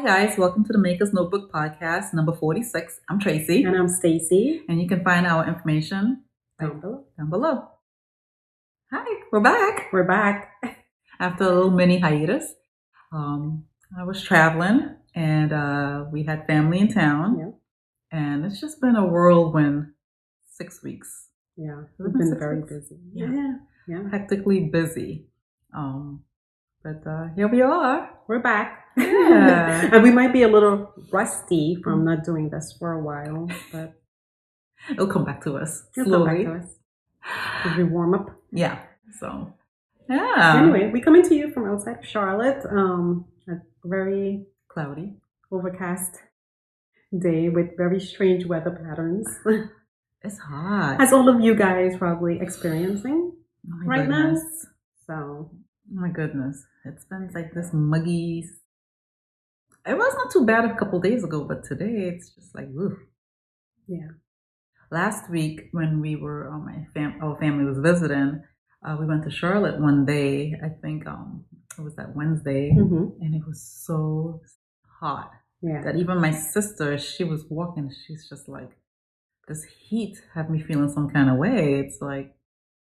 Hi guys, welcome to the Maker's Notebook podcast number 46. I'm Tracy. And I'm Stacy. And you can find our information down below. Hi, we're back. We're back. After a little mini hiatus. I was traveling and we had family in town. Yeah. And it's just been a whirlwind 6 weeks. Yeah, we've been very busy. Yeah. Hectically busy. But here we are. We're back. Yeah. And we might be a little rusty from not doing this for a while, but it'll come back to us slowly. It'll come back to us as we warm up. Yeah. So, yeah. Anyway, we're coming to you from outside of Charlotte. A very cloudy, overcast day with very strange weather patterns. It's hot. As all of you guys probably experiencing right now. So, oh my goodness. It's been like this muggy. It was not too bad a couple days ago, but today it's just like, oof. Yeah. Last week when we were, our family was visiting, we went to Charlotte one day. I think it was that Wednesday, and it was so hot. Yeah. That even my sister, she was walking, she's just like, this heat had me feeling some kind of way. It's like,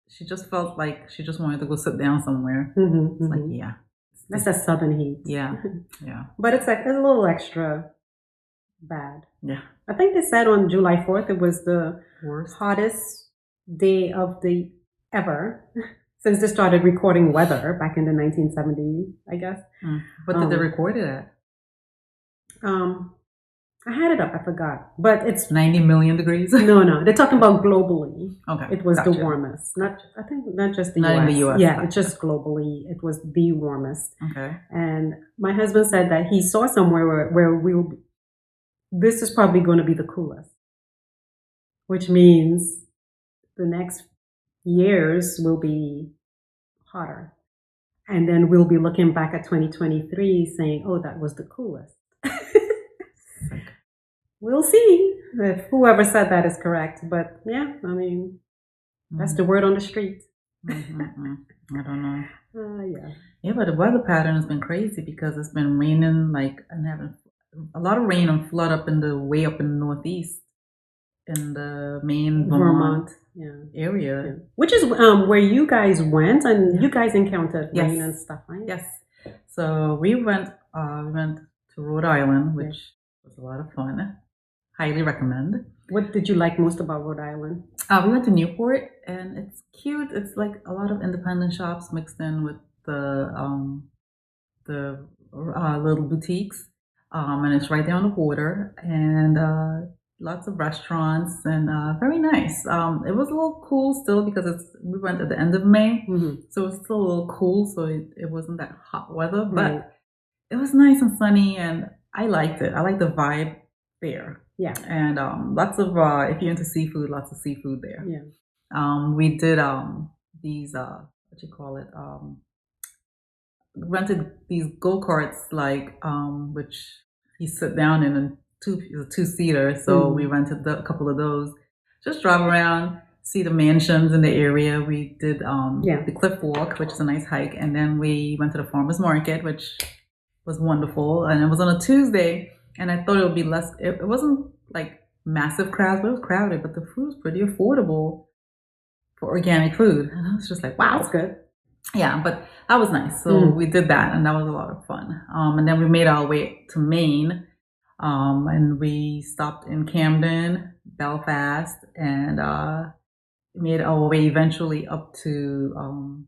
she just felt like she just wanted to go sit down somewhere. It's like, yeah. That's that southern heat. Yeah. Yeah. But it's like a little extra bad. Yeah. I think they said on July 4th it was the worst hottest day of the ever since they started recording weather back in the 1970s, I guess. What did they record it at? I had it up, I forgot. But it's 90 million degrees? No. They're talking about globally. Okay. It was the warmest. Not just the Not US. in the US. Yeah, it's just globally. It was the warmest. Okay. And my husband said that he saw somewhere where this is probably going to be the coolest. Which means the next years will be hotter. And then we'll be looking back at 2023 saying, oh, that was the coolest. We'll see if whoever said that is correct. But yeah, I mean, that's the word on the street. I don't know. Yeah. Yeah, but the weather pattern has been crazy because it's been raining and having a lot of rain and flood way up in the northeast in the main Vermont area. Yeah. Which is where you guys went and you guys encountered rain and stuff, right? Yes. So we went to Rhode Island, which was a lot of fun. Highly recommend. What did you like most about Rhode Island? We went to Newport, and it's cute. It's like a lot of independent shops mixed in with the little boutiques, and it's right there on the water, and lots of restaurants, and very nice. It was a little cool still because we went at the end of May, so it's still a little cool. So it wasn't that hot weather, but it was nice and sunny, and I liked it. I like the vibe there. Yeah. And lots of if you're into seafood, lots of seafood there. Yeah. We did these rented these go-karts which you sit down in a two-seater. So we rented a couple of those. Just drive around, see the mansions in the area. We did the Cliff Walk, which is a nice hike, and then we went to the farmers market, which was wonderful. And it was on a Tuesday. And I thought it would be less, it wasn't like massive crowds, but it was crowded, but the food was pretty affordable for organic food. And I was just like, wow. That's good. Yeah, but that was nice. So we did that, and that was a lot of fun. And then we made our way to Maine, and we stopped in Camden, Belfast, and made our way eventually up to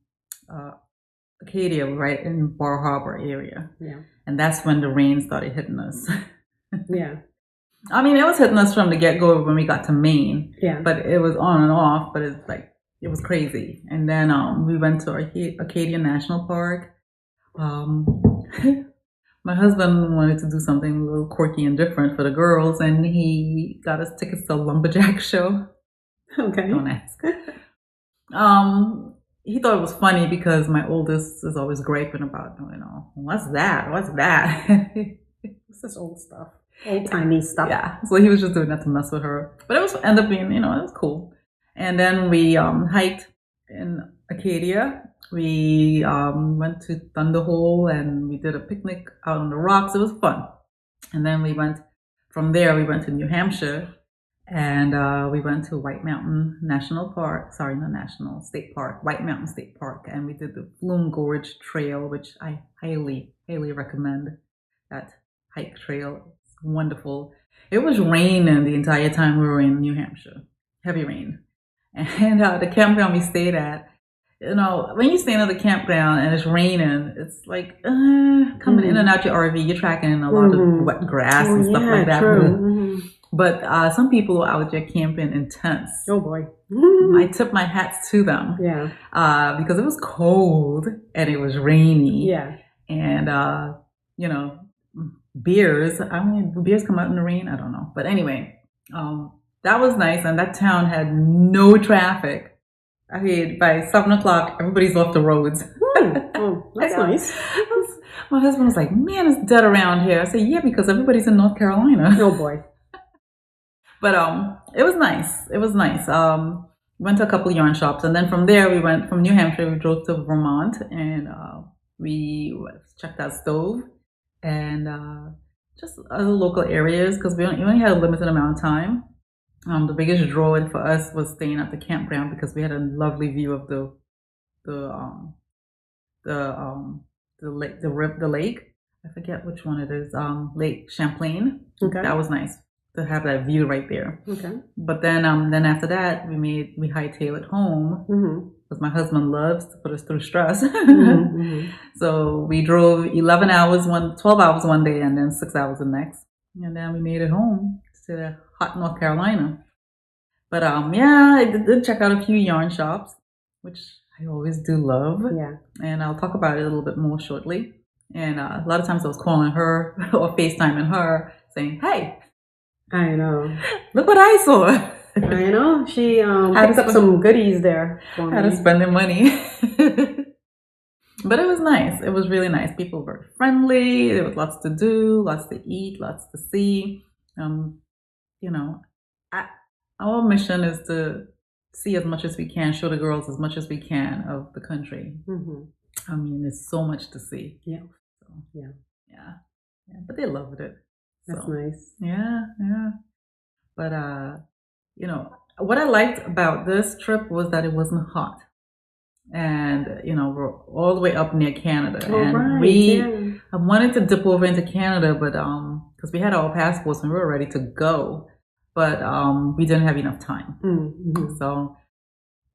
Acadia, right in Bar Harbor area. Yeah. And that's when the rain started hitting us. Yeah. I mean, it was hitting us from the get-go when we got to Maine. Yeah. But it was on and off, but it's like, it was crazy. And then we went to Acadia National Park. My husband wanted to do something a little quirky and different for the girls, and he got us tickets to a lumberjack show. Okay. Don't ask. He thought it was funny because my oldest is always griping about, what's that? What's that? It's this old stuff. Old-timey stuff. Yeah. So he was just doing that to mess with her. But it ended up being, it was cool. And then we hiked in Acadia. We went to Thunderhole and we did a picnic out on the rocks. It was fun. And then from there, we went to New Hampshire, and we went to White Mountain National Park. Sorry, not National, State Park, White Mountain State Park. And we did the Flume Gorge Trail, which I highly, highly recommend. That hike trail. It's wonderful. It was raining the entire time we were in New Hampshire. Heavy rain. And the campground we stayed at, when you stay in the campground and it's raining, it's like coming in and out your RV, you're tracking in a lot of wet grass and stuff like that. True. But some people are out there camping in tents. Oh boy. I tip my hats to them. Yeah. Because it was cold and it was rainy. Yeah. And, beers. I mean, do beers come out in the rain? I don't know. But anyway, that was nice. And that town had no traffic. I mean, by 7 o'clock, everybody's off the roads. Oh, that's nice. My husband was like, man, it's dead around here. I said, yeah, because everybody's in North Carolina. Oh, boy. But it was nice. It was nice. Went to a couple of yarn shops. And then from there, we went from New Hampshire, we drove to Vermont. And we checked out Stove. And just other local areas, because we only had a limited amount of time. The biggest draw for us was staying at the campground because we had a lovely view of the lake. I forget which one it is. Lake Champlain. Okay. That was nice to have that view right there. Okay. But then after that, we hightailed it home because my husband loves to put us through stress. So we drove 12 hours one day, and then 6 hours the next, and then we made it home to hot North Carolina. But I did check out a few yarn shops, which I always do love. Yeah. And I'll talk about it a little bit more shortly. And a lot of times I was calling her or FaceTiming her saying, hey, I know. Look what I saw. I know. She picked up some goodies there for me. Had to spend the money. But it was nice. It was really nice. People were friendly. There was lots to do, lots to eat, lots to see. Our mission is to see as much as we can, show the girls as much as we can of the country. I mean, there's so much to see. Yeah. So, yeah. But they loved it. That's nice. Yeah. But what I liked about this trip was that it wasn't hot, and we're all the way up near Canada, and I wanted to dip over into Canada, but because we had our passports and we were ready to go. But we didn't have enough time. So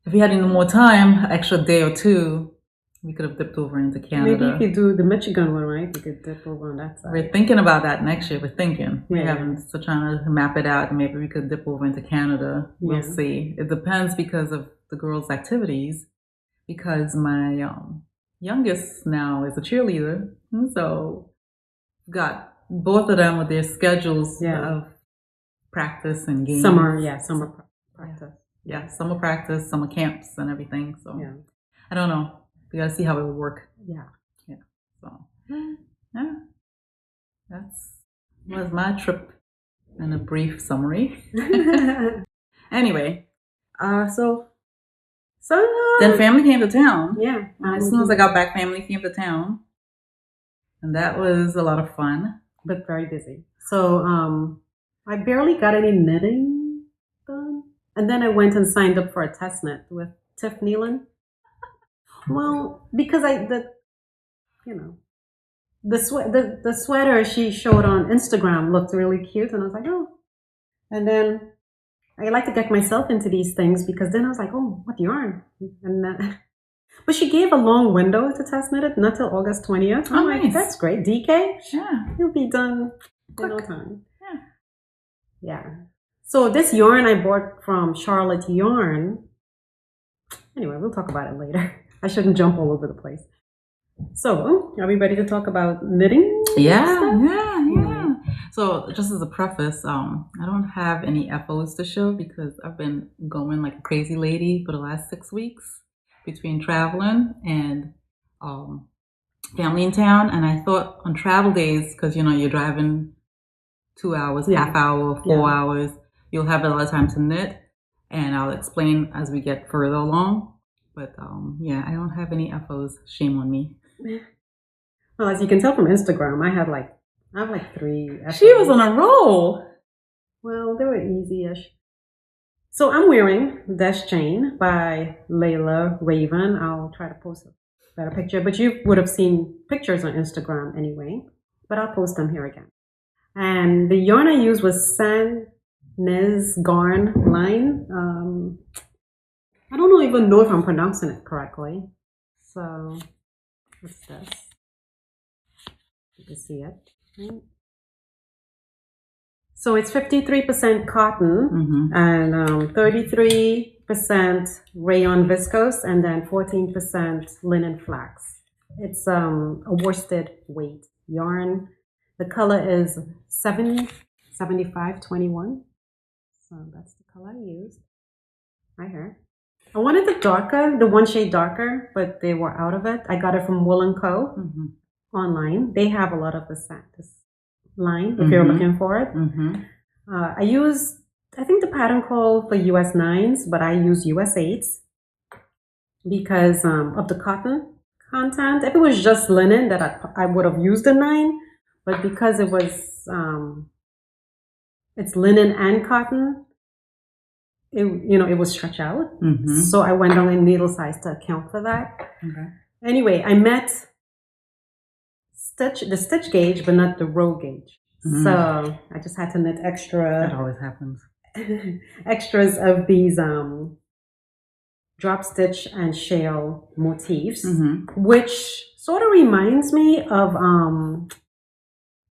if we had any more time, extra day or two, we could have dipped over into Canada. Maybe if you do the Michigan one, right? You could dip over on that side. We're thinking about that next year. We're thinking. We're still trying to map it out. Maybe we could dip over into Canada. We'll see. It depends because of the girls' activities. Because my youngest now is a cheerleader. So we've got both of them with their schedules of practice and games. Summer practice. Yeah, summer practice, summer camps and everything. So I don't know. We gotta see how it will work. Yeah. So that was my trip in a brief summary. Anyway, so then family came to town. Yeah. As soon as I got back, family came to town, and that was a lot of fun, but very busy. So I barely got any knitting done. And then I went and signed up for a test knit with Tiff Neilan. Well, because the sweater she showed on Instagram looked really cute. And I was like, oh. And then I like to get myself into these things because then I was like, oh, what yarn? And but she gave a long window to test knit it, not till August 20th. I'm like, that's great. DK? Yeah. You'll be done in no time. Yeah. So this yarn I bought from Charlotte Yarn. Anyway, we'll talk about it later. I shouldn't jump all over the place. So, are we ready to talk about knitting? Yeah. So, just as a preface, I don't have any FOs to show because I've been going like a crazy lady for the last 6 weeks between traveling and family in town. And I thought on travel days, because you're driving 2 hours, half hour, 4 hours, you'll have a lot of time to knit, and I'll explain as we get further along. But I don't have any FOs. Shame on me. Well, as you can tell from Instagram, I had like I have like 3. She was on a roll. Well, they were easy-ish. So I'm wearing Deschain by Layla Raven. I'll try to post a better picture, but you would have seen pictures on Instagram anyway. But I'll post them here again. And the yarn I used was San Nez Garn line. I don't even know if I'm pronouncing it correctly. So what's this? You can see it. Right? So it's 53% cotton and 33% rayon viscose and then 14% linen flax. It's a worsted weight yarn. The color is 7521. So that's the color I used. Right here. I wanted the darker, the 1 shade darker, but they were out of it. I got it from Wool & Co. Online. They have a lot of this line if you're looking for it. I think the pattern called for US 9s, but I use US 8s because of the cotton content. If it was just linen, that I would have used a 9, but because it was it's linen and cotton, it was stretch out. So I went on a needle size to account for that. Anyway, I met the stitch gauge, but not the row gauge. So I just had to knit extra. That always happens. Extras of these drop stitch and shale motifs, which sort of reminds me of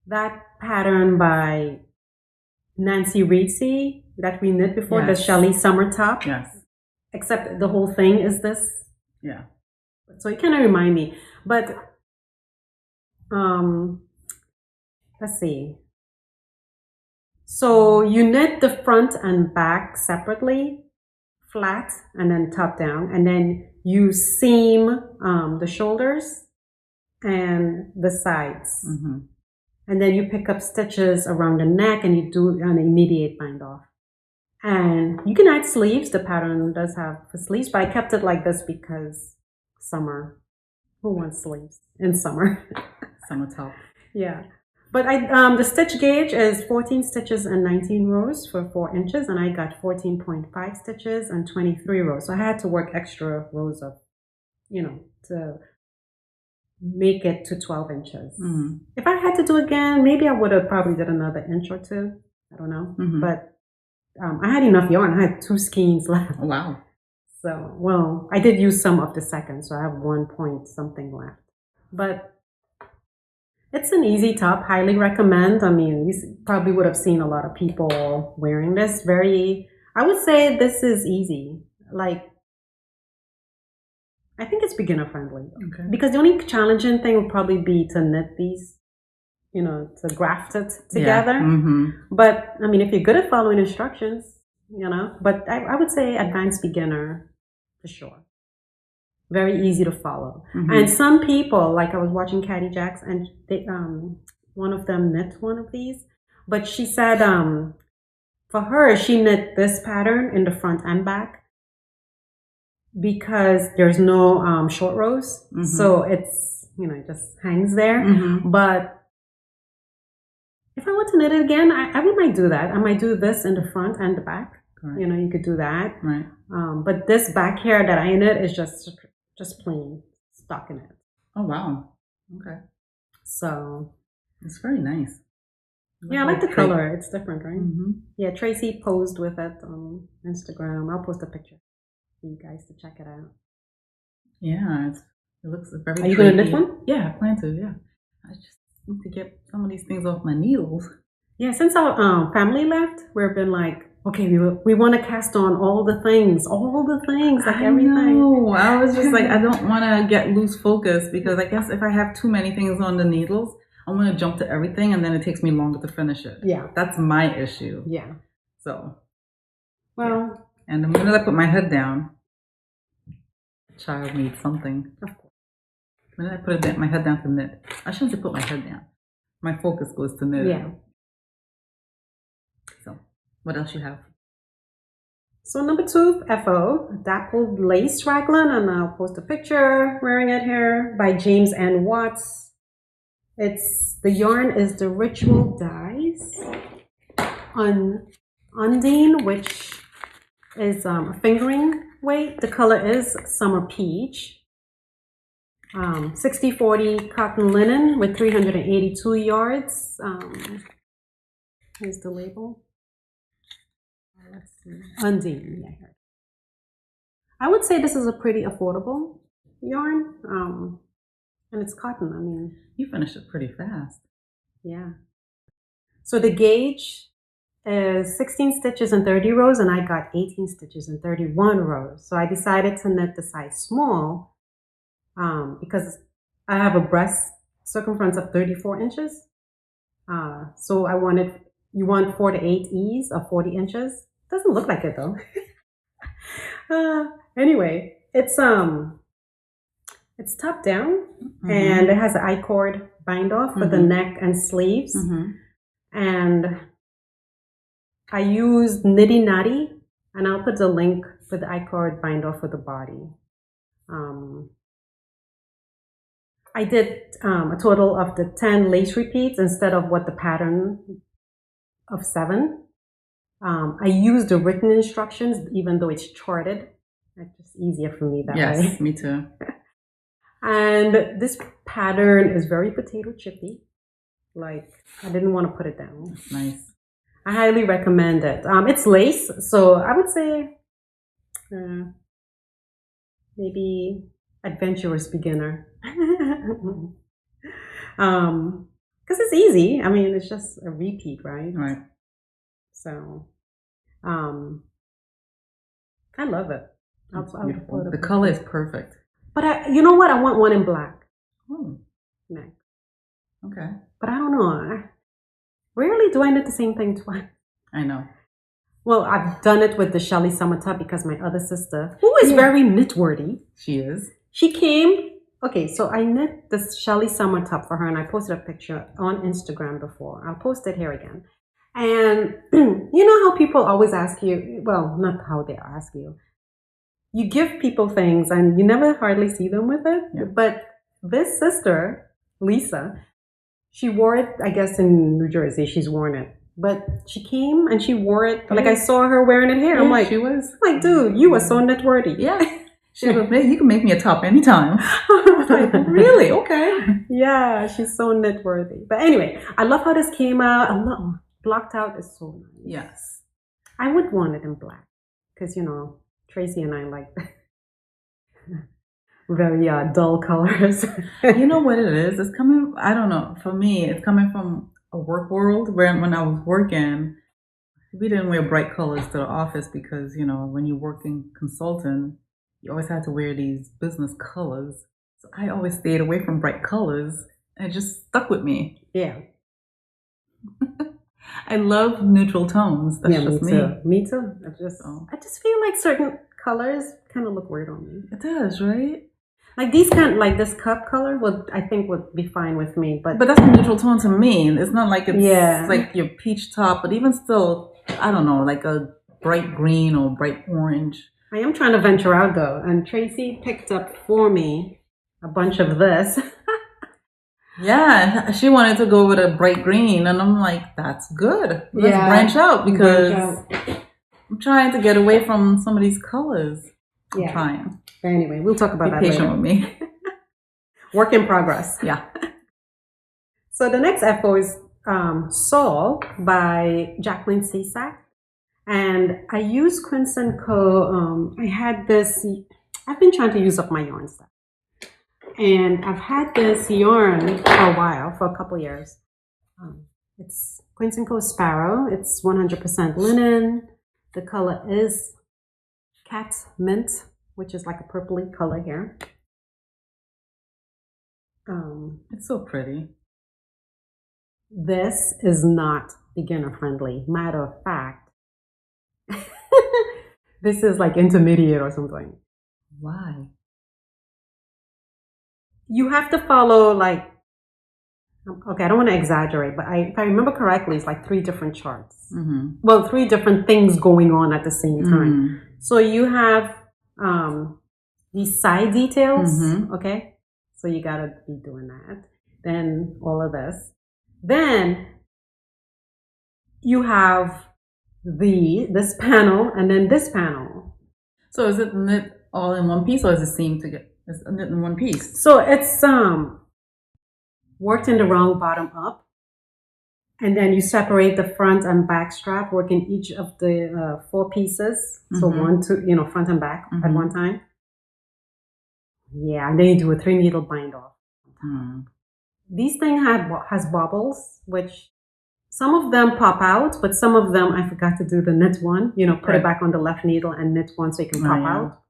that pattern by Nancy Reedsey that we knit before, the Shelley Summer Top. Except the whole thing is this. So it kind of remind me. But let's see. So you knit the front and back separately, flat, and then top down, and then you seam the shoulders and the sides. And then you pick up stitches around the neck and you do an immediate bind off. And you can add sleeves. The pattern does have the sleeves, but I kept it like this because summer. Who wants sleeves in summer? Summer top. Yeah. But the stitch gauge is 14 stitches and 19 rows for 4 inches, and I got 14.5 stitches and 23 rows. So I had to work extra rows of, to make it to 12 inches. If I had to do again, maybe I would have probably did another inch or 2. I don't know. But I had enough yarn. I had 2 skeins left. Oh, wow. So, well, I did use some of the second, so I have 1 point something left. But it's an easy top, highly recommend. I mean, you probably would have seen a lot of people wearing this. I would say this is easy. Like, I think it's beginner friendly. Because the only challenging thing would probably be to knit these, to graft it together. But, I mean, if you're good at following instructions, but I would say advanced beginner for sure. Very easy to follow. And some people, like I was watching Caddy Jacks, and they, one of them knit one of these, but she said for her, she knit this pattern in the front and back because there's no short rows. So it's, it just hangs there. But if I want to knit it again, I might do that. I might do this in the front and the back. You could do that. But this back here that I knit is just plain stockinette. Oh, wow. Okay. So it's very nice. Yeah, I like the color. It's different, right? Yeah, Tracy posed with it on Instagram. I'll post a picture for you guys to check it out. Yeah, it looks very. Are you going to knit one? Yeah, I plan to. Yeah, I just need to get some of these things off my needles. Yeah, since our family left, we've been like, okay, we want to cast on all the things, like everything. No, I was just like, I don't want to get loose focus because I guess if I have too many things on the needles, I want to jump to everything and then it takes me longer to finish it. Yeah. That's my issue. Yeah. So. Well. Yeah. And the minute I put my head down, the child needs something. Of course. The minute I put my head down to knit, I shouldn't have put my head down. My focus goes to knit. Yeah. So. What else you have? So number 2, FO, Dappled Lace Raglan, and I'll post a picture wearing it here by James N. Watts. The yarn is the Ritual Dyes on Undine, which is a fingering weight. The color is Summer Peach. 60/40 cotton linen with 382 yards. Here's the label. Let's see. Undine. Yeah, here. I would say this is a pretty affordable yarn. And it's cotton. I mean, you finished it pretty fast. Yeah. So the gauge is 16 stitches and 30 rows, and I got 18 stitches and 31 rows. So I decided to knit the size small because I have a breast circumference of 34 inches. So you want 4 to 8 E's of 40 inches. Doesn't look like it though. Anyway, it's top down, and it has an I-cord bind off for the neck and sleeves. And I used Nitty Natty, and I'll put the link for the I-cord bind off for the body. I did a total of the 10 lace repeats instead of what the pattern of 7. I used the written instructions, even though it's charted. It's just easier for me that way. Yes, me too. And this pattern is very potato chippy. Like, I didn't want to put it down. That's nice. I highly recommend it. It's lace, so I would say maybe adventurous beginner. Because it's easy. I mean, it's just a repeat, right? Right. So, I love it. Beautiful. The color is perfect. But you know what? I want one in black. Next. Okay. But I don't know. Rarely do I knit the same thing twice. I know. Well, I've done it with the Shelly Summer Top because my other sister, who is very knit-worthy. She is. She came. Okay, so I knit this Shelly Summer Top for her, and I posted a picture on Instagram before. I'll post it here again. And you know how people always ask you, well, not how they ask you. You give people things and you never hardly see them with it. Yeah. But this sister, Lisa, she wore it, I guess in New Jersey, she's worn it. But she came and she wore it, like I saw her wearing it here. Yeah, I'm like, she was. I'm like, dude, you are so knit-worthy. Yeah. She goes, you can make me a top anytime. I was like, really? Okay. Yeah, she's so knit-worthy. But anyway, I love how this came out. I love blocked out is so nice. Yes. I would want it in black because, you know, Tracy and I like very dull colors. You know what it is? It's coming, I don't know, for me, it's coming from a work world where when I was working, we didn't wear bright colors to the office because, you know, when you're working consultant, you always had to wear these business colors. So I always stayed away from bright colors and it just stuck with me. Yeah. I love neutral tones. That's just me. Too. Me too. I just feel like certain colors kind of look weird on me. It does, right? Like like this cup color I think would be fine with me. But that's a neutral tone to me. It's not like it's like your peach top, but even still, I don't know, like a bright green or bright orange. I am trying to venture out though, and Tracy picked up for me a bunch of this. Yeah, she wanted to go with a bright green, and I'm like, that's good. Let's branch out because I'm trying to get away from some of these colors. I'm trying. But anyway, we'll talk about that later. Be patient with me. Work in progress. Yeah. So the next FO is Saul by Jacqueline Cisak. And I use Quince & Co. I had this, I've been trying to use up my yarn stuff. And I've had this yarn for a while, for a couple years. It's Quince & Co. Sparrow. It's 100% linen. The color is Cat Mint, which is like a purpley color here. It's so pretty. This is not beginner friendly. Matter of fact, this is like intermediate or something. Why? You have to follow like, okay, I don't want to exaggerate, but if I remember correctly, it's like 3 different charts. Mm-hmm. Well, 3 different things going on at the same time. So you have these side details, okay? So you got to be doing that. then all of this. Then you have this panel and then this panel. So is it knit all in one piece, or is it seamed together? It's knit in one piece. So it's worked in the round bottom up, and then you separate the front and back strap, working each of the 4 pieces. So 1, 2, front and back at one time. Yeah, and then you do a 3-needle bind off. These things has bobbles, which some of them pop out, but some of them I forgot to do the knit one. Put it back on the left needle and knit one so it can pop out.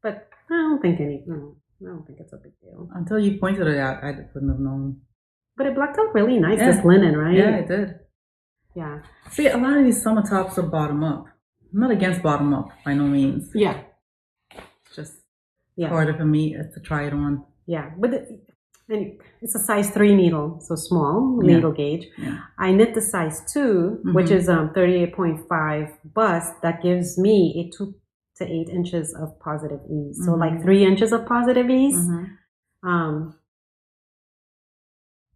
But I don't think it's a big deal. Until you pointed it out, I wouldn't have known. But it blacked out really nice, this linen, right? Yeah, it did. Yeah. See, a lot of these summer tops are bottom up. I'm not against bottom up by no means. Yeah. It's just harder for me to try it on. Yeah, but it's a size 3 needle, so small needle gauge. Yeah. I knit the size 2, which is 38.5 bust. That gives me a 2 to 8 inches of positive ease. So like 3 inches of positive ease.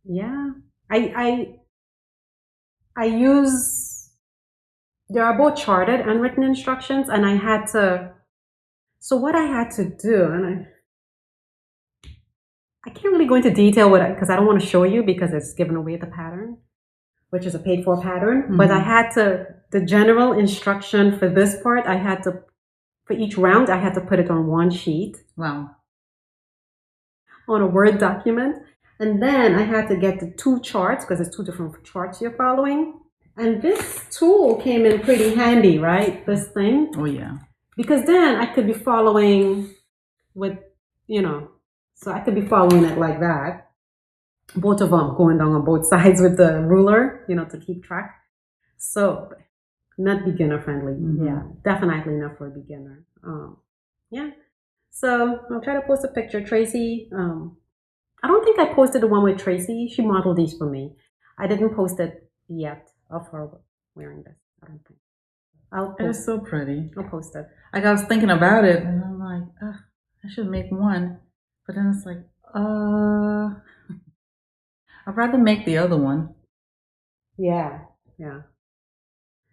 Yeah, I use, there are both charted and written instructions, and so what I had to do, and I can't really go into detail with it because I don't want to show you because it's giving away the pattern, which is a paid for pattern. But the general instruction for this part, for each round, I had to put it on one sheet. Wow. On a Word document. And then I had to get the 2 charts because it's 2 different charts you're following. And this tool came in pretty handy, right? This thing. Oh, yeah. Because then I could be following with, so I could be following it like that. Both of them going down on both sides with the ruler, to keep track. So not beginner friendly. Yeah, definitely not for a beginner. Yeah. So I'll try to post a picture. Tracy, I don't think I posted the one with Tracy. She modeled these for me. I didn't post it yet of her wearing this. I don't think. It is so pretty. I'll post it. Like I was thinking about it, and I'm like, I should make one. But then it's like, I'd rather make the other one. Yeah.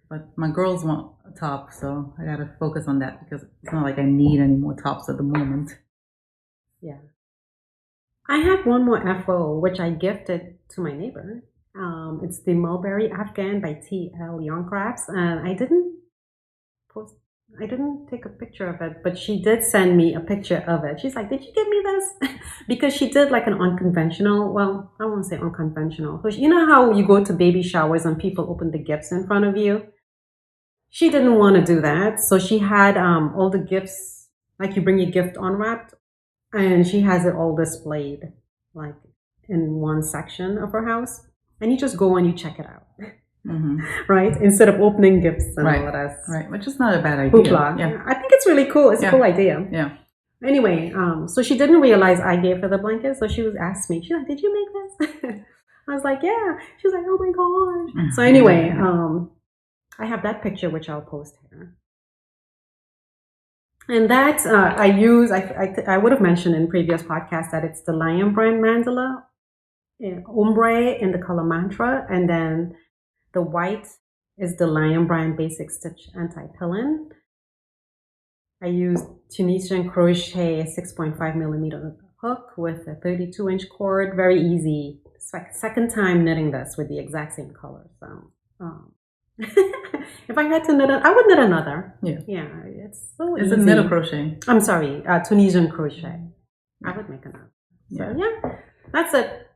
But my girls want a top, so I gotta focus on that because it's not like I need any more tops at the moment. Yeah. I have one more FO, which I gifted to my neighbor. It's the Mulberry Afghan by TL Yarn Crafts, and I didn't take a picture of it, but she did send me a picture of it. She's like, "Did you give me this?" Because she did like an unconventional. Well, I won't say unconventional. You know how you go to baby showers and people open the gifts in front of you? She didn't want to do that, so she had all the gifts, like you bring your gift unwrapped. And she has it all displayed, like in one section of her house. And you just go and you check it out, right? Instead of opening gifts and all of that. Right, which is not a bad idea. Hoopla. Yeah. I think it's really cool. It's a cool idea. Yeah. Anyway, so she didn't realize I gave her the blanket. So she was asking me, she's like, "Did you make this?" I was like, "Yeah." She was like, "Oh my gosh." So anyway, I have that picture, which I'll post here. And that I would have mentioned in previous podcasts that it's the Lion brand mandala, ombre in the color mantra, and then the white is the Lion brand basic stitch anti-pillin. I used Tunisian crochet 6.5 millimeter hook with a 32-inch cord. Very easy. It's like second time knitting this with the exact same color. So. If I had to knit I would knit another. Yeah, it's so easy. It's a knit or crochet? I'm sorry, Tunisian crochet. I would make another. So yeah, that's it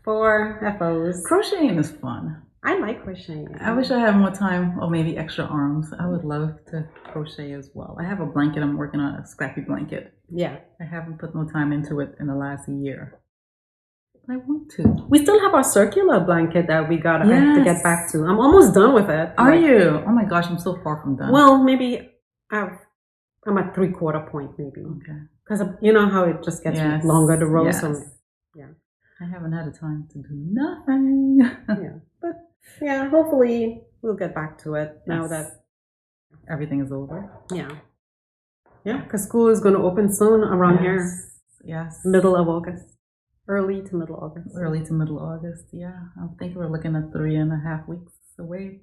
for FOs. Crocheting is fun. I like crocheting. I wish I had more time or maybe extra arms. I would love to crochet as well. I have a blanket I'm working on, a scrappy blanket. Yeah. I haven't put no time into it in the last year. I want to. We still have our circular blanket that we got to get back to. I'm almost done with it. Are you? Oh my gosh, I'm so far from done. Well, maybe I'm at 3/4 point, maybe. Okay. Because you know how it just gets longer the row. So, yeah. I haven't had the time to do nothing. But hopefully we'll get back to it now that everything is over. Yeah, because school is going to open soon around here. Yes. Middle of August. Early to middle August. Early to middle August, yeah. I think we're looking at 3.5 weeks away.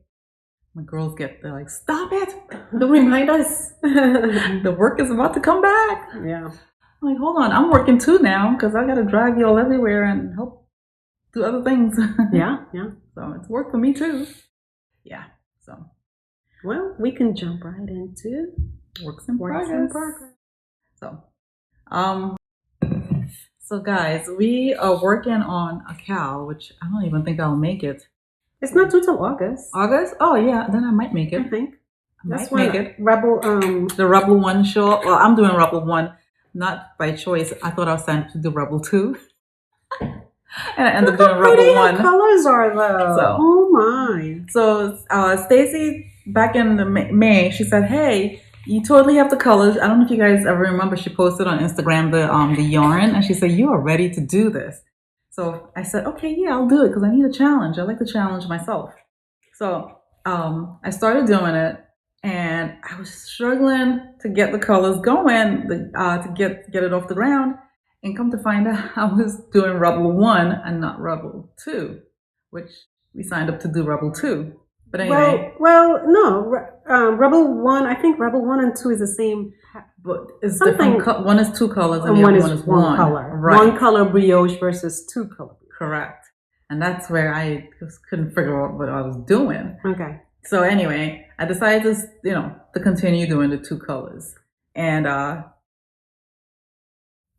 My girls they're like, stop it! Don't remind us. The work is about to come back. Yeah. I'm like, hold on, I'm working too now because I got to drag y'all everywhere and help do other things. Yeah. So it's work for me too. Yeah. So. Well, we can jump right into works in progress. So guys, we are working on a cowl, which I don't even think I'll make it. It's not due till August. August? Oh yeah, then I might make it. I think. That's might make it. Rebel the Rebel 1 show. Well, I'm doing Rebel 1, not by choice. I thought I was signed to do Rebel 2. And I ended up doing Rebel 1. Colors are though. So, oh my. So Stacy back in the May, she said, hey, you totally have the colors. I don't know if you guys ever remember, she posted on Instagram the yarn, and she said, you are ready to do this. So I said, okay, yeah, I'll do it because I need a challenge. I like to challenge myself. So I started doing it, and I was struggling to get the colors going, to get it off the ground. And come to find out, I was doing Rebel 1 and not Rebel 2, which we signed up to do Rebel 2. But anyway. No. Rebel 1, I think Rebel 1 and 2 is the same. But it's different. One is 2 colors and the one other is one color. Right. 1 color brioche versus 2 color. Correct. And that's where I just couldn't figure out what I was doing. Okay. So anyway, I decided to continue doing the 2 colors. And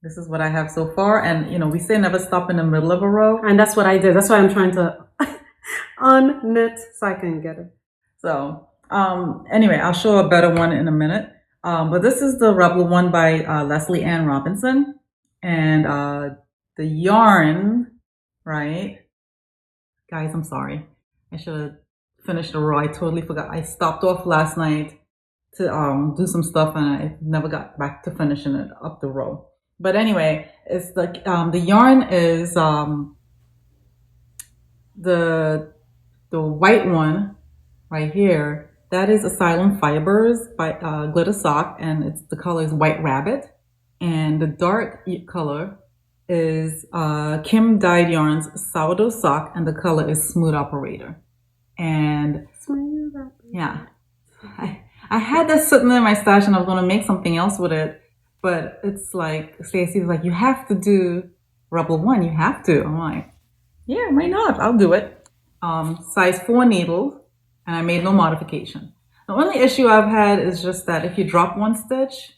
this is what I have so far. And we say never stop in the middle of a row. And that's what I did. That's why I'm trying to unknit so I can get it. So anyway, I'll show a better one in a minute. But this is the Rebel 1 by Leslie Ann Robinson. And the yarn, right? Guys, I'm sorry. I should have finished the row. I totally forgot. I stopped off last night to do some stuff, and I never got back to finishing it up the row. But anyway, it's the yarn is the white one right here. That is Asylum Fibers by Glitter Sock, and the color is White Rabbit. And the dark color is Kim Dyed Yarns Sourdough Sock, and the color is Smooth Operator. And yeah, I had this sitting in my stash, and I was going to make something else with it, but it's like Stacy's like, you have to do Rebel 1. You have to. I'm like, yeah, why not? I'll do it. Size 4 needles. And I made no modification. The only issue I've had is just that if you drop 1 stitch,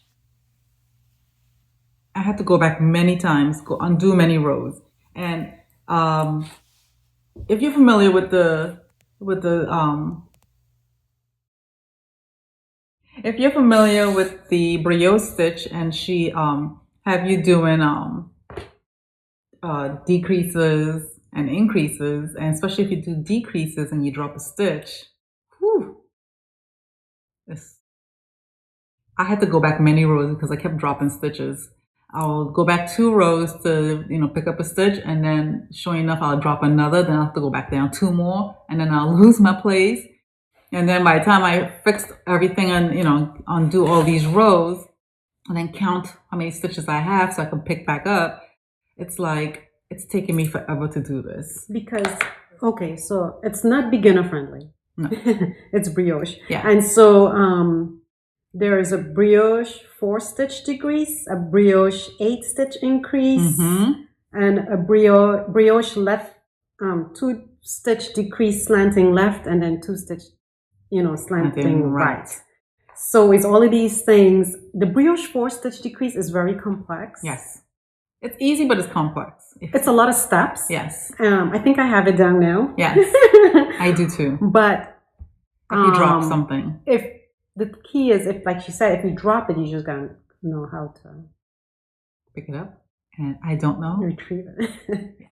I had to go back many times, undo many rows. And if you're familiar with the brioche stitch, and she have you doing decreases and increases, and especially if you do decreases and you drop a stitch, I had to go back many rows because I kept dropping stitches. I'll go back 2 rows to pick up a stitch, and then sure enough I'll drop another, then I'll have to go back down 2 more, and then I'll lose my place. And then by the time I fixed everything and undo all these rows and then count how many stitches I have so I can pick back up, it's like it's taking me forever to do this. Because so it's not beginner friendly. No. It's brioche. Yeah. And so there is a brioche 4-stitch decrease, a brioche 8-stitch increase, and a brioche left 2-stitch decrease slanting left, and then 2-stitch slanting right. So it's all of these things. The brioche 4-stitch decrease is very complex. Yes. It's easy, but it's complex. It's a lot of steps. Yes. I think I have it down now. Yes. I do too. But if you drop something. If the key is, like she said, if you drop it, you just gotta know how to pick it up. And I don't know. Retrieve it.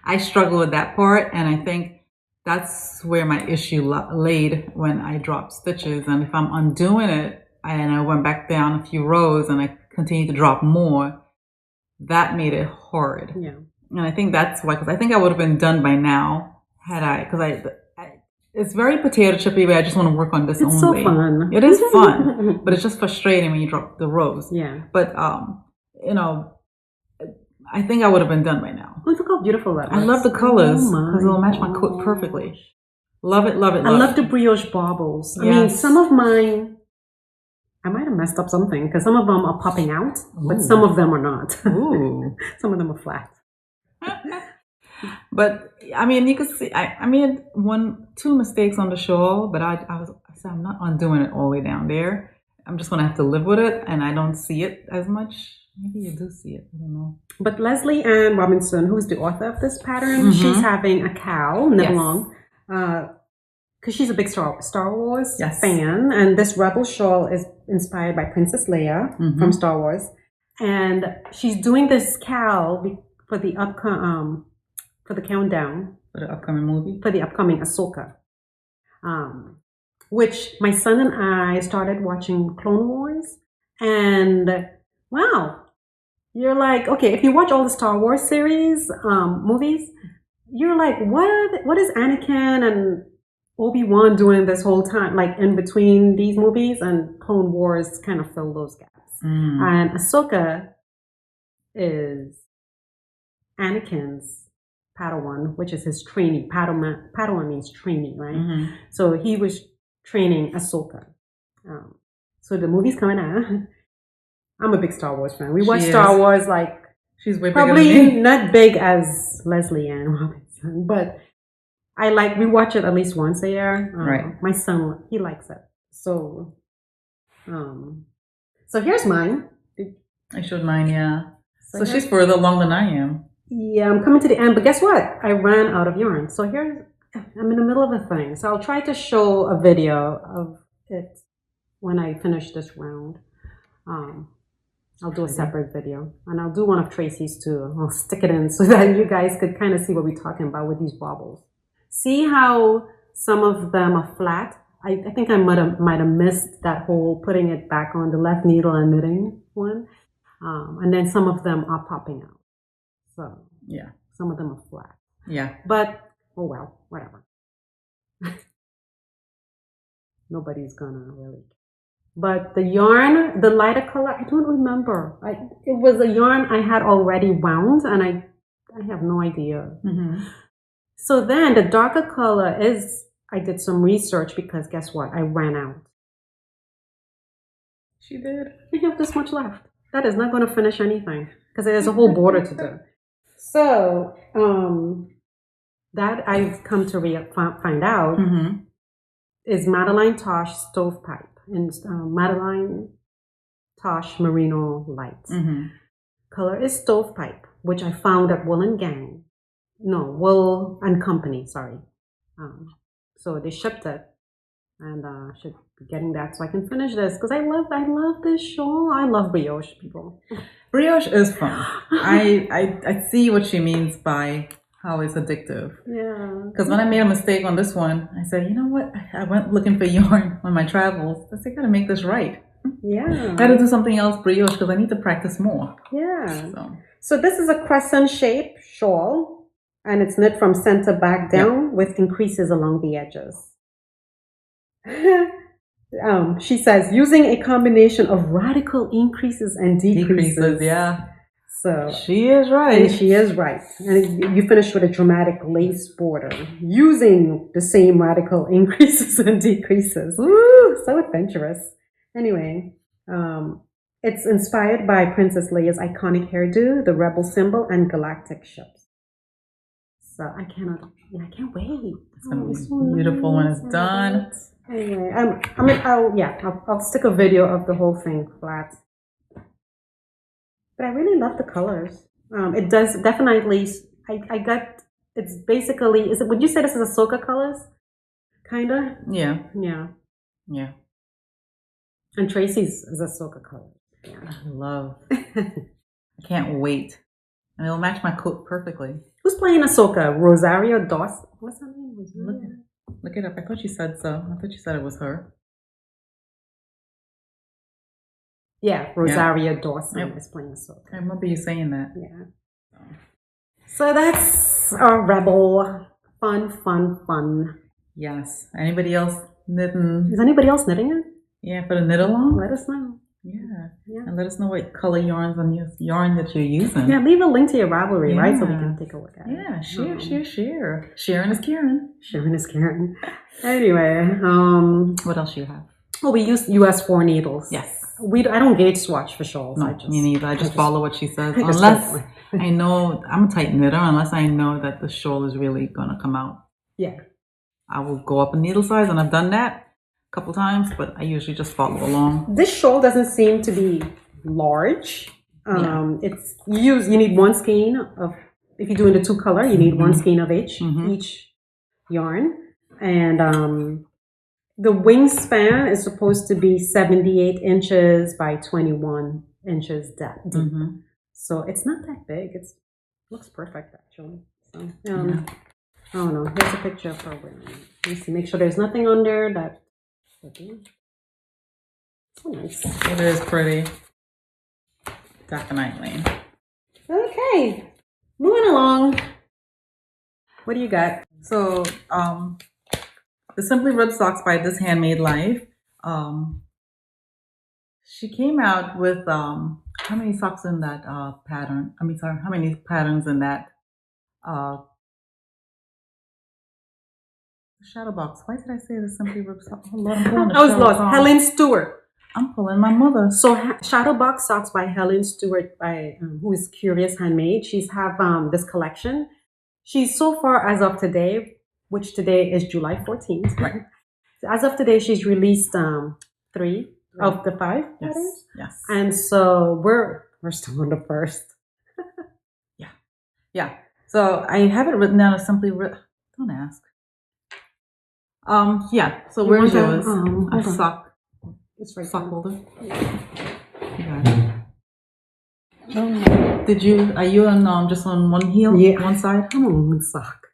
I struggle with that part, and I think that's where my issue laid when I dropped stitches. And if I'm undoing it and I went back down a few rows and I continued to drop more, that made it hard. Yeah. And I think that's why, because I think I would have been done by now because it's very potato chippy, but I just want to work on this only. It's so fun. It is fun, but it's just frustrating when you drop the rows. Yeah. But, I think I would have been done by now. Oh, look how beautiful that looks. I love the colors because it'll match my coat perfectly. Love it, love it, love it. I love the brioche baubles. Yes. I mean, some of mine, I might have messed up something because some of them are popping out, but some of them are not. Ooh. Some of them are flat. But I mean, you could see I made two mistakes on the shawl, but I said I'm not undoing it all the way down there. I'm just gonna have to live with it, and I don't see it as much. Maybe you do see it. I don't know. But Leslie Ann Robinson, who's the author of this pattern, she's having a cowl knit along, because she's a big Star Wars fan, and this Rebel shawl is inspired by Princess Leia from Star Wars, and she's doing this cowl for the for the countdown For the upcoming movie? For the upcoming Ahsoka. Which my son and I started watching Clone Wars. And wow, you're like, okay, if you watch all the Star Wars series, movies, you're like, what is Anakin and Obi-Wan doing this whole time? Like in between these movies, and Clone Wars kind of fill those gaps. And Ahsoka is Anakin's Padawan, which is his trainee. Padawan means trainee, right? So he was training Ahsoka. So the movie's coming out. I'm a big Star Wars fan. We watch Star Wars like she's way probably bigger than me. not big as Leslie Ann Robinson, but we watch it at least once a year. Right. My son, he likes it. So here's mine. I showed mine, yeah. So she's further along than I am. Yeah, I'm coming to the end, but guess what? I ran out of yarn. So I'm in the middle of a thing. So I'll try to show a video of it when I finish this round. I'll do a separate video, and I'll do one of Tracy's too. I'll stick it in so that you guys could kind of see what we're talking about with these baubles. See how some of them are flat? I think I might have missed that whole putting it back on the left needle and knitting one. And then some of them are popping out. So yeah, some of them are flat. Yeah. But oh well, whatever. Nobody's gonna really. But the yarn, the lighter color, I don't remember. It was a yarn I had already wound, and I have no idea. So then the darker color I did some research because guess what? I ran out. She did. I have this much left. That is not going to finish anything because there's a whole border to do. So that I've come to find out is Madeline Tosh Stovepipe and Madeline Tosh Merino Light. Color is Stovepipe, which I found at Wool and Company, sorry. So they shipped it, and should be getting that so I can finish this because I love this shawl. I love brioche, people. Brioche is fun. I see what she means by how it's addictive. Yeah. Because when I made a mistake on this one, I said, you know what? I went looking for yarn on my travels. I said, I gotta make this right. Yeah. Gotta do something else brioche because I need to practice more. Yeah. So this is a crescent shape shawl, and it's knit from center back down with increases along the edges. She says, using a combination of radical increases and decreases. Yeah. So she is right. And she is right. And you finish with a dramatic lace border using the same radical increases and decreases. Woo! So adventurous. Anyway, it's inspired by Princess Leia's iconic hairdo, the rebel symbol, and galactic ships. So I can't wait. It's gonna be beautiful when it's done. Anyway, I'll stick a video of the whole thing flat. But I really love the colors. It does definitely. It's basically. Would you say this is Ahsoka colors? Kinda. Yeah. Yeah. Yeah. And Tracy's is Ahsoka colors. Yeah. I love. I can't wait, and it'll match my coat perfectly. Who's playing Ahsoka? Rosario Dawson. What's her name? Look it up. I thought you said so. I thought you said it was her. Yeah, Rosario Dawson is playing Ahsoka. I remember you saying that. Yeah. So that's our Rebel. Fun. Yes. Anybody else knitting? Is anybody else knitting it? Yeah, for the knit along? Let us know. Yeah. Yeah. And let us know what color yarns on your yarn that you're using. Yeah, leave a link to your Ravelry, right? So we can take a look at it. Yeah, share. Sharing is caring. Sharing is caring. Anyway, what else do you have? Oh, we use US 4 needles. Yes. I don't gauge swatch for shawls. No, me neither. I just follow what she says. Unless I know, I'm a tight knitter, unless I know that the shawl is really going to come out. Yeah. I will go up a needle size, and I've done that a couple times, but I usually just follow along. This shawl doesn't seem to be large. It's you need one skein of, if you're doing the 2-color, you need one skein of each yarn. And the wingspan is supposed to be 78 inches by 21 inches deep. So it's not that big. It looks perfect, actually. So, I don't know. Here's a picture of her wearing it. Let me see. Make sure there's nothing under that. So nice. It is pretty. Definitely. Okay. Moving along. What do you got? So, the Simply Ribbed Socks by This Handmade Life. She came out with how many socks in that pattern? How many patterns in that shadow box? Why did I say the Simply Ribbed Socks? Oh, Lord, I was lost. Helen Stewart. I'm pulling my mother. So Shadow Box Socks by Helen Stewart, by who is Curious Handmade. She's have this collection. She's so far, as of today, which today is July 14th. Right. As of today, she's released 3 of the 5 patterns. Yes. And so we're still on the first. Yeah. So I have it written down as Simply Ribbed. Don't ask. Yeah. So where's yours? A sock. It's right sock there. holder. You got it. Are you on just on one heel? Yeah. One side? I'm on one sock.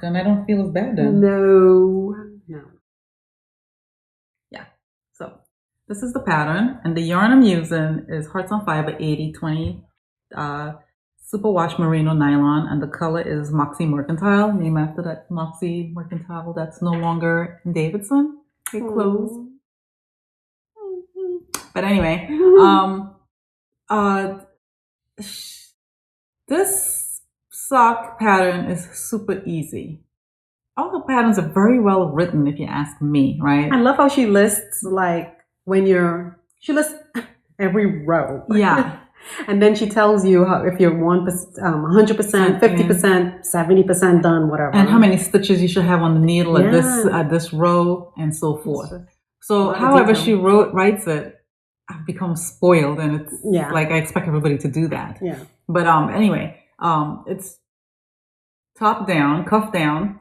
Then I don't feel as bad then. No. Yeah. So this is the pattern, and the yarn I'm using is Hearts on Fiber 80/20 Superwash Merino Nylon, and the color is Moxie Mercantile, named after that Moxie Mercantile that's no longer in Davidson. It closed. But anyway, this sock pattern is super easy. All the patterns are very well written, if you ask me, right? I love how she lists, like, she lists every row. Yeah. And then she tells you how, if you're 1%, 100%, 50%, 70% done, whatever. And how many stitches you should have on the needle at this row, and so forth. So however she writes it, I've become spoiled, and it's like I expect everybody to do that. Yeah. But anyway, it's top down, cuff down,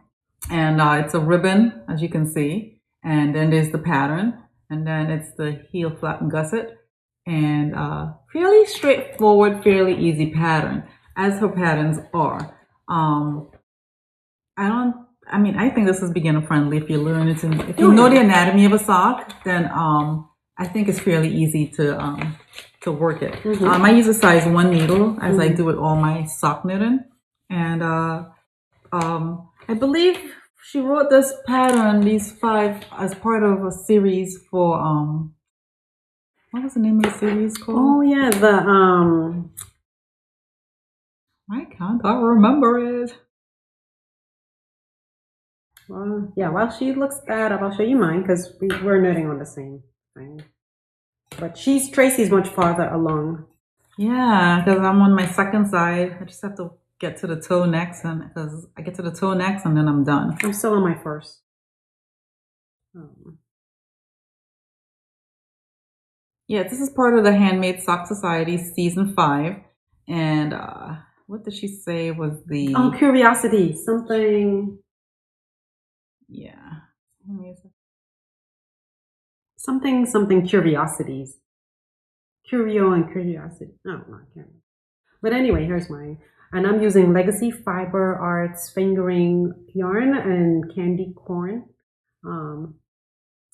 and it's a ribbon, as you can see, and then there's the pattern, and then it's the heel flap and gusset, and fairly straightforward, fairly easy pattern, as her patterns are. I think this is beginner friendly. If you learn it, if you know the anatomy of a sock, then I think it's fairly easy to work it. I use a size 1 needle, as I do with all my sock knitting, and I believe she wrote this pattern, these 5, as part of a series for what was the name of the series called? Oh yeah, I can't remember it. Well, yeah, while she looks that up, I'll show you mine, because we're knitting on the same thing. But Tracy's much farther along. Yeah, because I'm on my second side. I just have to get to the toe next, and because I get to the toe next, and then I'm done. I'm still on my first. Yeah, this is part of the Handmade Sock Society Season 5. And what did she say was the... Oh, Curiosity. Something... Yeah. Something Curiosities. Curio and Curiosity. No, I can't. But anyway, here's mine. And I'm using Legacy Fiber Arts Fingering Yarn and Candy Corn.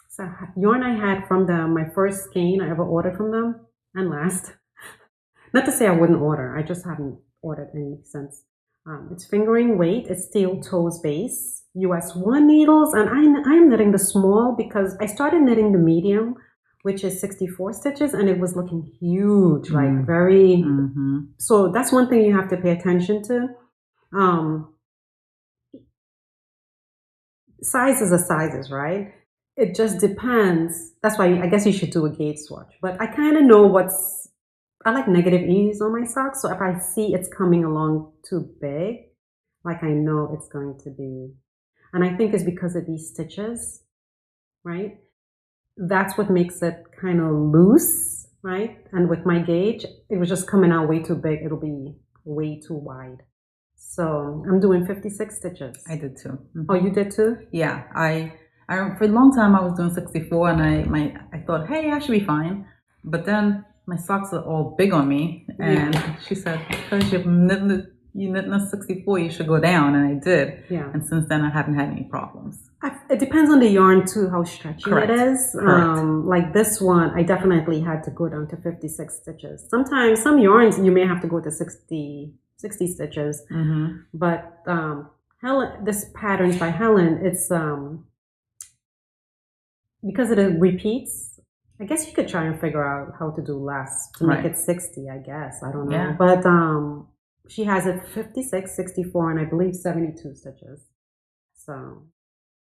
So yarn I had from them, my first skein I ever ordered from them, and last. Not to say I wouldn't order, I just haven't ordered any since. It's fingering weight, it's steel toes base, US 1 needles, and I am knitting the small because I started knitting the medium which is 64 stitches, and it was looking huge, like very. So that's one thing you have to pay attention to. Sizes are sizes, right? It just depends. That's why I guess you should do a gauge swatch. But I kind of know I like negative ease on my socks. So if I see it's coming along too big, like I know it's going to be, and I think it's because of these stitches, right? That's what makes it kind of loose, right? And with my gauge, it was just coming out way too big. It'll be way too wide. So I'm doing 56 stitches. I did too. Oh, you did too? Yeah, I for a long time I was doing 64, and I thought, hey, I should be fine. But then my socks are all big on me, and she said, because you knitting a 64, you should go down, and I did. Yeah. And since then I haven't had any problems. It depends on the yarn too, how stretchy it is. Correct. Like this one, I definitely had to go down to 56 stitches. Sometimes some yarns you may have to go to 60 stitches. But Helen, this patterns by Helen, it's because it repeats. I guess you could try and figure out how to do less to make it 60. I guess I don't know. Yeah. But she has it 56, 64, and I believe 72 stitches. So.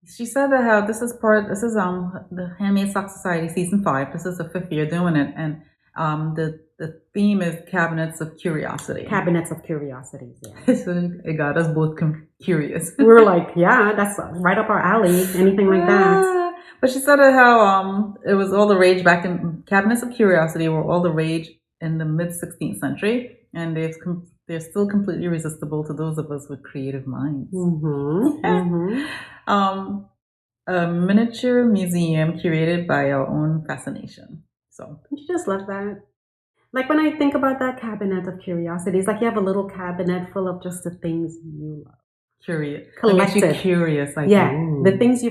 She said that this is the Handmade Sock Society season 5. This is the 5th year doing it, and the theme is Cabinets of Curiosity. Cabinets of Curiosities. Yeah. So it got us both curious. We were like, yeah, that's right up our alley. Anything like that. But she said how it was all the rage back in Cabinets of Curiosity were all the rage in the mid 16th century, and they're still completely irresistible to those of us with creative minds. A miniature museum curated by our own fascination. So don't you just love that? Like when I think about that Cabinet of Curiosities, like you have a little cabinet full of just the things you love. Curious. Collected. Makes you curious. Like, the things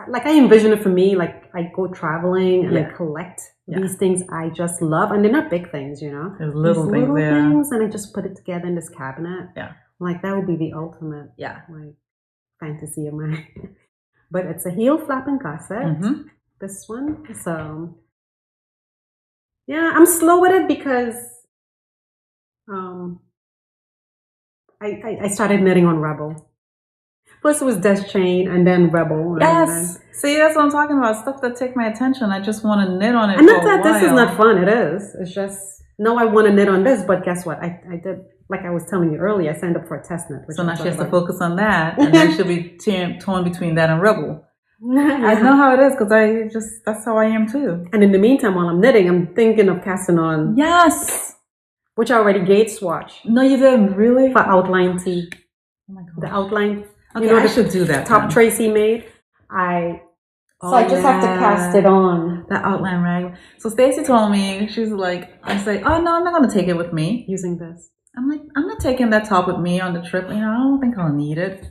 like I envision it for me, like I go traveling and I collect these things I just love. And they're not big things, you know. There's little things and I just put it together in this cabinet. Yeah. Like that would be the ultimate like fantasy of mine. But it's a heel flapping gusset. This one. So yeah, I'm slow with it because I started knitting on Rebel. First it was Deschain and then Rebel. Yes. See, that's what I'm talking about. Stuff that take my attention. I just want to knit on it. And not that this is not fun. It is. It's just no, I want to knit on this. But guess what? I did. Like I was telling you earlier, I signed up for a test knit. So now she has to focus on that, and then she'll be torn between that and Rebel. I know how it is because that's how I am too. And in the meantime, while I'm knitting, I'm thinking of casting on. Yes. Which I already gauge swatch. No, you didn't really. For outline tee. Oh my god. The outline. Okay, I should do that. Top Tracy made. I just have to cast it on. That outline rag. So Stacy told me, she's like, I say, oh no, I'm not going to take it with me. Using this. I'm like, I'm not taking that top with me on the trip. You know, I don't think I'll need it.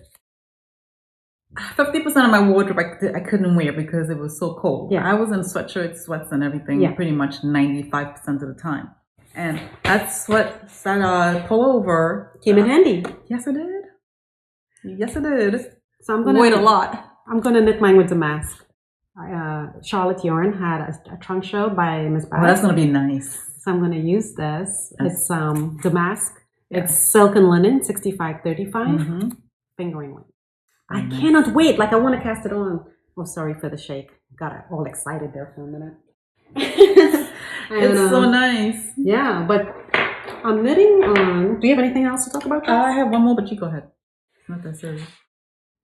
50% of my wardrobe I couldn't wear because it was so cold. Yeah. I was in sweatshirts, sweats, and everything pretty much 95% of the time. And that's what that pullover came in handy. Yes, it did. Yes, it did. So I'm gonna wait a lot. I'm gonna knit mine with damask. Charlotte Yarn had a trunk show by Miss Babs. Oh, that's gonna be nice. So I'm gonna use this. It's damask. It's silk and linen, 65-35, fingering weight. I cannot wait. Like I want to cast it on. Oh, sorry for the shake. Got all excited there for a minute. It's so nice. Yeah, but I'm knitting on. Do you have anything else to talk about? I have one more, but you go ahead. Not that serious.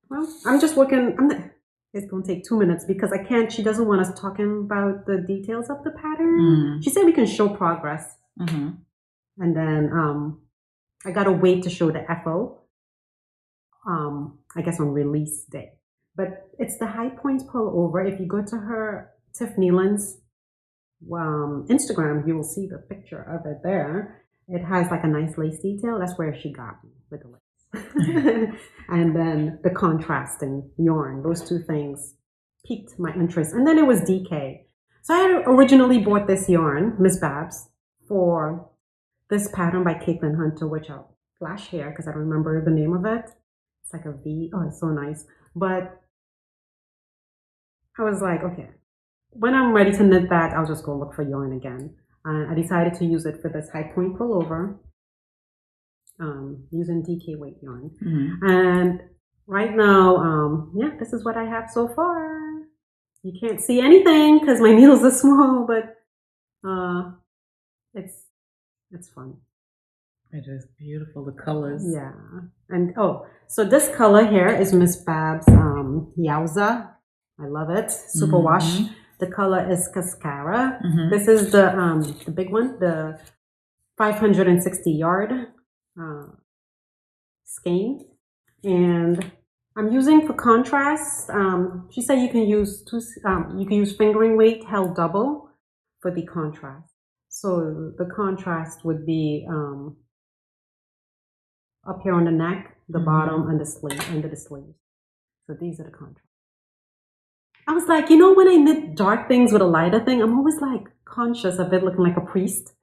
Well, I'm just working. It's going to take 2 minutes because I can't. She doesn't want us talking about the details of the pattern. She said we can show progress, and then I gotta wait to show the FO. I guess on release day, but it's the High Points Pullover. If you go to her Tiff Neilan's Instagram, you will see the picture of it there. It has like a nice lace detail. That's where she got me with the lace. And then the contrasting yarn, those two things piqued my interest. And then it was DK. So I had originally bought this yarn, Miss Babs, for this pattern by Caitlin Hunter, which I'll flash here because I don't remember the name of it. It's like a V. Oh, it's so nice. But I was like, okay, when I'm ready to knit that, I'll just go look for yarn again. I decided to use it for this high point pullover, using DK weight yarn. And right now, yeah, this is what I have so far. You can't see anything because my needles are small, but it's fun. It is beautiful, the colors. Yeah. And so this color here is Miss Bab's Yowza. I love it. Super wash. The color is Cascara. This is the big one, the 560 yard skein. And I'm using for contrast. She said you can use fingering weight held double for the contrast. So the contrast would be up here on the neck, the bottom, and the sleeve, under the sleeves. So these are the contrasts. I was like, when I knit dark things with a lighter thing, I'm always like conscious of it looking like a priest.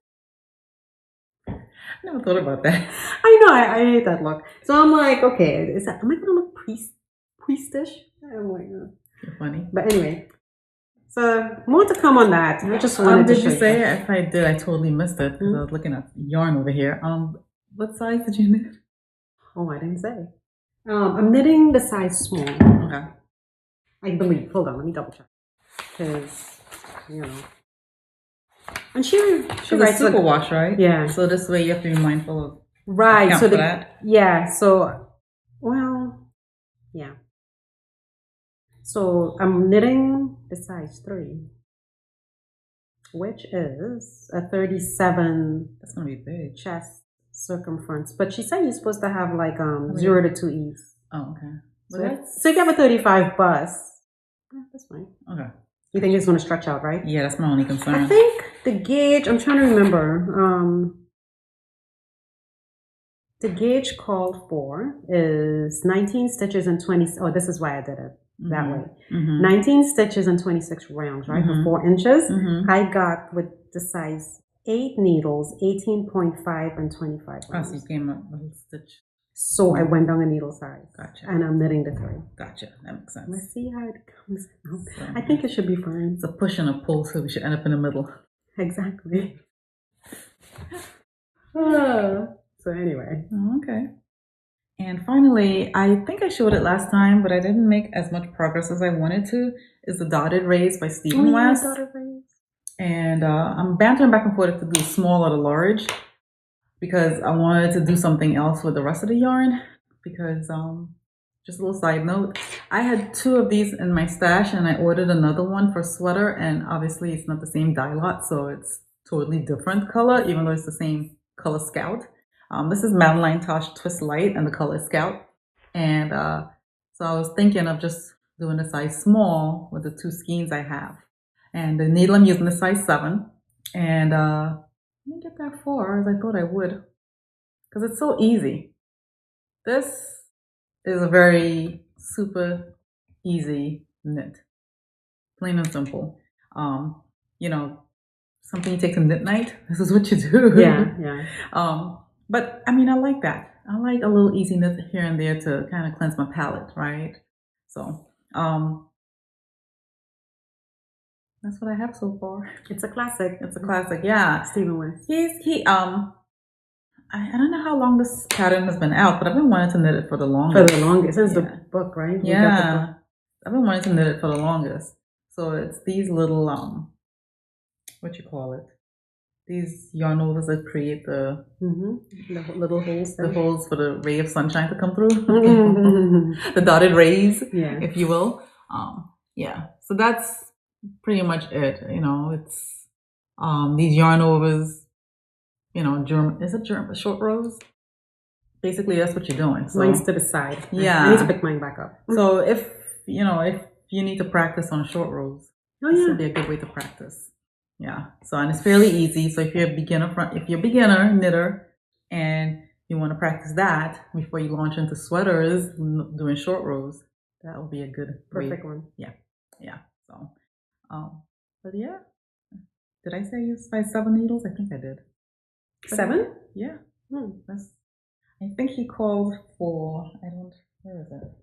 I never thought about that. I know, I hate that look. So I'm like, okay, am I gonna look priestish? I'm like, You're funny. But anyway, so more to come on that. I just wanted to did show you say it? If I did, I totally missed it because I was looking at yarn over here. What size did you knit? Oh, I didn't say. I'm knitting the size small. Okay. I believe. Hold on, let me double check. Because, and she writes super wash, right? Yeah. So this way you have to be mindful of. Right. So that. Yeah. So, yeah. So I'm knitting the size 3, which is a 37. That's gonna be big. Chest circumference. But she said you're supposed to have like 0 to 2 E's. Oh, okay. So you have a 35 bust. Yeah, that's fine. Okay. You think it's going to stretch out, right? Yeah, that's my only concern. I think the gauge, I'm trying to remember. The gauge called for is 19 stitches and 20. Oh, this is why I did it that way. 19 stitches and 26 rounds, right? For 4 inches. I got with the size 8 needles, 18.5 and 25 rounds. Oh, so you came up with a stitch. So I went down a needle size. Gotcha. And I'm knitting the 3. Gotcha. That makes sense. Let's see how it comes out. So, I think it should be fine. It's a push and a pull, so we should end up in the middle. Exactly. So anyway. Okay. And finally, I think I showed it last time, but I didn't make as much progress as I wanted to, is the Dotted Rays by Stephen West. Dotted Rays. And I'm bantering back and forth to do small or the large because I wanted to do something else with the rest of the yarn. Because just a little side note, I had 2 of these in my stash and I ordered another one for sweater, and obviously it's not the same dye lot, so it's totally different color, even though it's the same color Scout. This is Madeline Tosh Twist Light and the color is Scout. And so I was thinking of just doing a size small with the 2 skeins I have. And the needle I'm using is size 7. And I didn't get that far as I thought I would, because it's so easy. This is a very super easy knit. Plain and simple. Something you take to knit night, this is what you do. Yeah. But I mean, I like that. I like a little easy knit here and there to kind of cleanse my palette, right? So, that's what I have so far. It's a classic. It's a classic, yeah. Stephen West. I don't know how long this pattern has been out, but I've been wanting to knit it for the longest. For the longest, since the book, right? Yeah. I've been wanting to knit it for the longest. So it's these little, what you call it? These yarn overs that create the little holes. The holes for the ray of sunshine to come through. The dotted rays, if you will. So that's pretty much it. It's these yarn overs. Is it short rows? Basically, that's what you're doing. So, mine's to the side. Yeah, I need to pick mine back up. So if you need to practice on short rows, this would be a good way to practice. Yeah. So, and it's fairly easy. So if you're a beginner knitter and you want to practice that before you launch into sweaters doing short rows, that would be a good perfect one. Yeah. So, but yeah. Did I say I used size 7 needles? I think I did. 7? Yeah. I think he called for, where is it?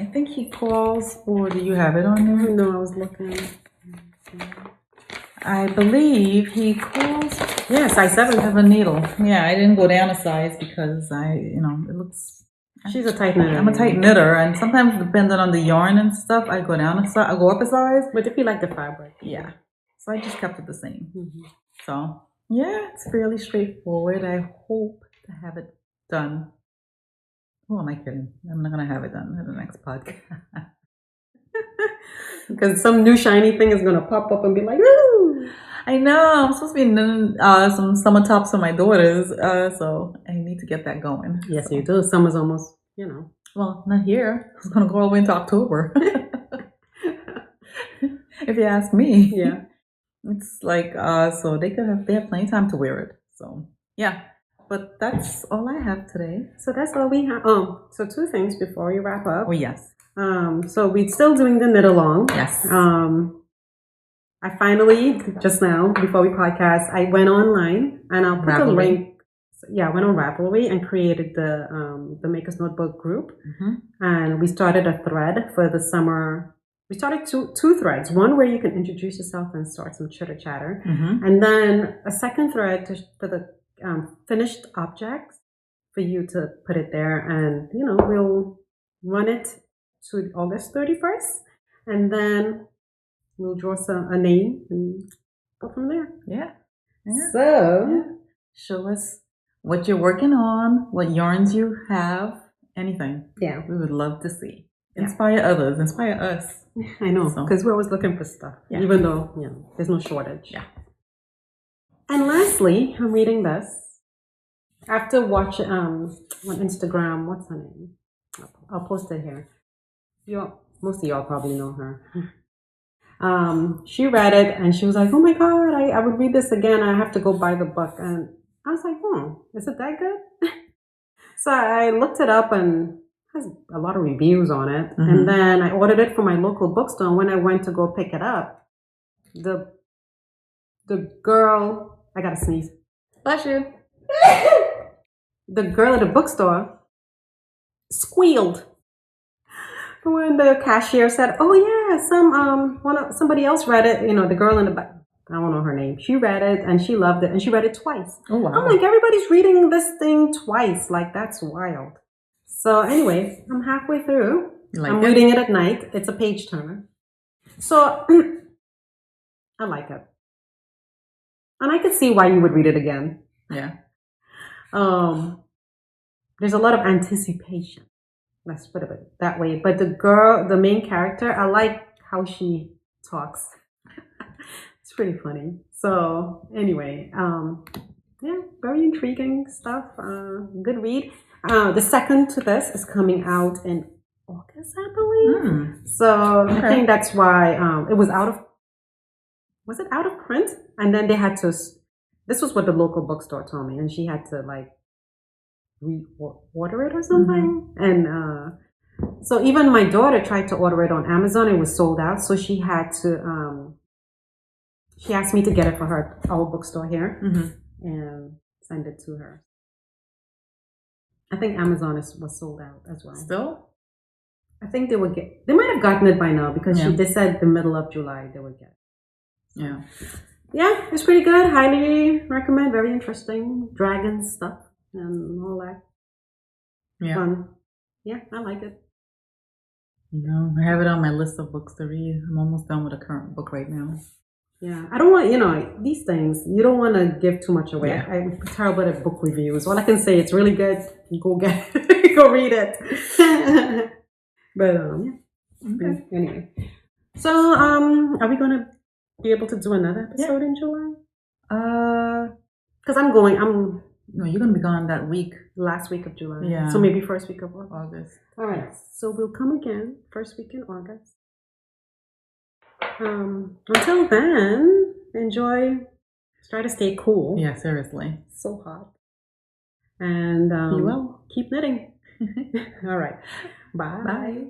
I think he calls, or do you have it on there? No, I was looking. I believe he calls. Yeah, size 7. Have a needle. Yeah, I didn't go down a size because it looks. She's a tight knitter. I'm a tight knitter, and sometimes depending on the yarn and stuff, I go down a size. I go up a size. But if you like the fabric, yeah. So I just kept it the same. Mm-hmm. So yeah, it's fairly straightforward. I hope to have it done. Who am I kidding? I'm not gonna have it done in the next podcast. Because some new shiny thing is gonna pop up and be like, "Ooh!" I know. I'm supposed to be knitting some summer tops for my daughters, so I need to get that going. Yes, so. you do. Summer's almost, Well, not here. It's gonna go all the way into October. If you ask me. Yeah. It's like so they have plenty of time to wear it. So yeah. But that's all I have today. So that's all we have. So 2 things before we wrap up. Oh yes. So we're still doing the knit along. Yes. I finally, just now, before we podcast, I went online and I'll put the link. Yeah, I went on Ravelry and created the Maker's Notebook group. Mm-hmm. And we started a thread for the summer. We started two threads. One where you can introduce yourself and start some chitter chatter. Mm-hmm. And then a second thread for the finished objects for you to put it there. And, we'll run it to August 31st. And then we'll draw a name and go from there. Yeah. So, show us what you're working on, what yarns you have, anything. Yeah. We would love to see. Inspire others, inspire us. I know, because we're always looking for stuff, even though, there's no shortage. Yeah. And lastly, I'm reading this. After watching on Instagram, what's her name? I'll post it here. Most of y'all probably know her. She read it and she was like, "Oh my God, I would read this again. I have to go buy the book." And I was like, is it that good? So I looked it up and it has a lot of reviews on it. Mm-hmm. And then I ordered it from my local bookstore. And when I went to go pick it up, the girl, I gotta sneeze. Bless you. The girl at the bookstore squealed when the cashier said, "Oh yeah, somebody else read it." The girl in the back, I don't know her name. She read it and she loved it and she read it twice. Oh wow! I'm like, everybody's reading this thing twice. Like, that's wild. So anyway, I'm halfway through. I'm reading it at night. It's a page turner. So I like it, and I could see why you would read it again. Yeah. There's a lot of anticipation. Let's put it that way. But the main character, I like how she talks. It's pretty funny. So anyway, very intriguing stuff. Good read. The second to this is coming out in August, I believe. So I think that's why it was was it out of print? And then they had to, this was what the local bookstore told me, and she had to re-order it or something. Mm-hmm. And so even my daughter tried to order it on Amazon. It was sold out. So she had to, she asked me to get it for our bookstore here and send it to her. I think Amazon was sold out as well. Still? I think they might have gotten it by now because they said the middle of July they would get it. So, yeah, it's pretty good. Highly recommend. Very interesting. Dragon stuff and all that. Yeah. Fun. Yeah, I like it. I have it on my list of books to read. I'm almost done with a current book right now. Yeah, I don't want, these things, you don't want to give too much away. Yeah. I'm terrible at book reviews. All I can say, it's really good. Go get it. Go read it. But, Okay. Anyway. So, are we going to be able to do another episode in July? Because No, you're going to be gone that week. Last week of July. Yeah. So maybe first week of August. All right. So we'll come again first week in August. Until then, enjoy. Try to stay cool. Yeah, seriously. So hot. And you will. Keep knitting. All right. Bye. Bye.